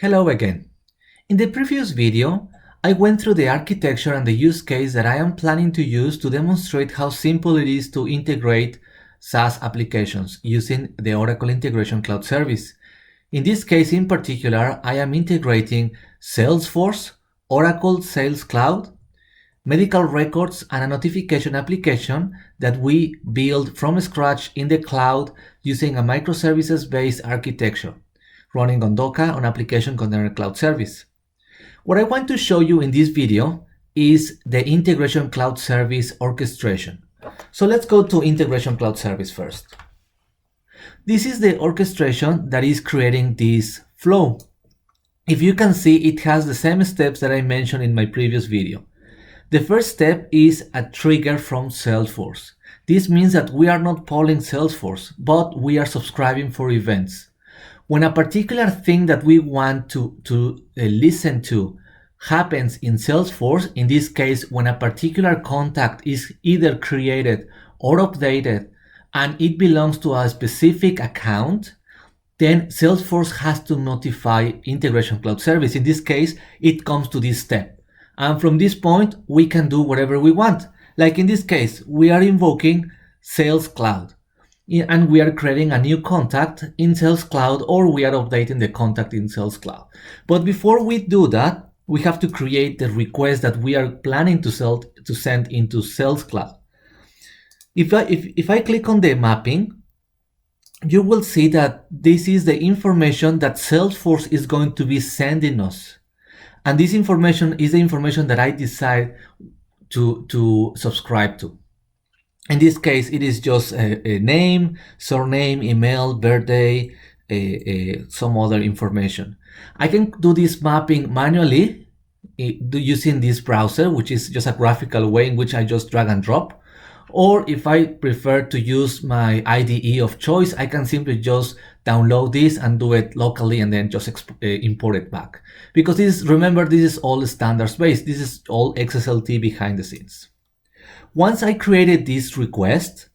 Hello again. In the previous video, I went through the architecture and the use case that I am planning to use to demonstrate how simple it is to integrate SaaS applications using the Oracle Integration Cloud Service. In this case in particular, I am integrating Salesforce, Oracle Sales Cloud, medical records, and a notification application that we build from scratch in the cloud using a microservices-based architecture, running on Docker on Application Container Cloud Service. What I want to show you in this video is the Integration Cloud Service orchestration. So let's go to Integration Cloud Service first. This is the orchestration that is creating this flow. If you can see, it has the same steps that I mentioned in my previous video. The first step is a trigger from Salesforce. This means that we are not polling Salesforce, but we are subscribing for events. When a particular thing that we want to listen to happens in Salesforce, in this case, when a particular contact is either created or updated and it belongs to a specific account, then Salesforce has to notify Integration Cloud Service. In this case, it comes to this step. And from this point, we can do whatever we want. Like in this case, we are invoking Sales Cloud and we are creating a new contact in Sales Cloud, or we are updating the contact in Sales Cloud. But before we do that, we have to create the request that we are planning to send into Sales Cloud. If I click on the mapping, you will see that this is the information that Salesforce is going to be sending us. And this information is the information that I decide to subscribe to. In this case, it is just a name, surname, email, birthday, some other information. I can do this mapping manually using this browser, which is just a graphical way in which I just drag and drop. Or if I prefer to use my IDE of choice, I can simply just download this and do it locally and then just import it back. Because remember, this is all standards based. This is all XSLT behind the scenes. Once I created this request,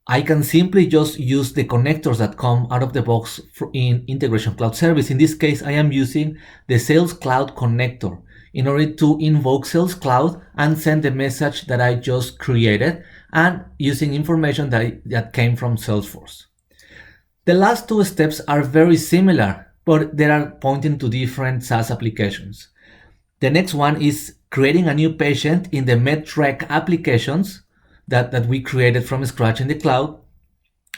I can simply just use the connectors that come out of the box in Integration Cloud Service. In this case, I am using the Sales Cloud connector in order to invoke Sales Cloud and send the message that I just created and using information that came from Salesforce. The last two steps are very similar, but they are pointing to different SaaS applications. The next one is creating a new patient in the MedTrack applications that we created from scratch in the cloud.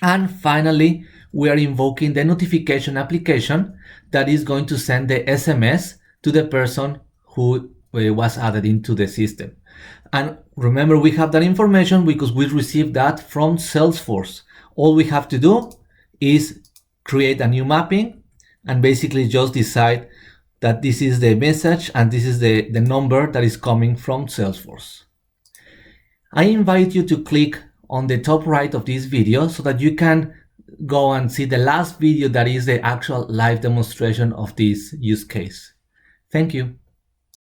And finally, we are invoking the notification application that is going to send the SMS to the person who was added into the system. And remember, we have that information because we received that from Salesforce. All we have to do is create a new mapping and basically just decide that this is the message and this is the number that is coming from Salesforce. I invite you to click on the top right of this video so that you can go and see the last video that is the actual live demonstration of this use case. Thank you.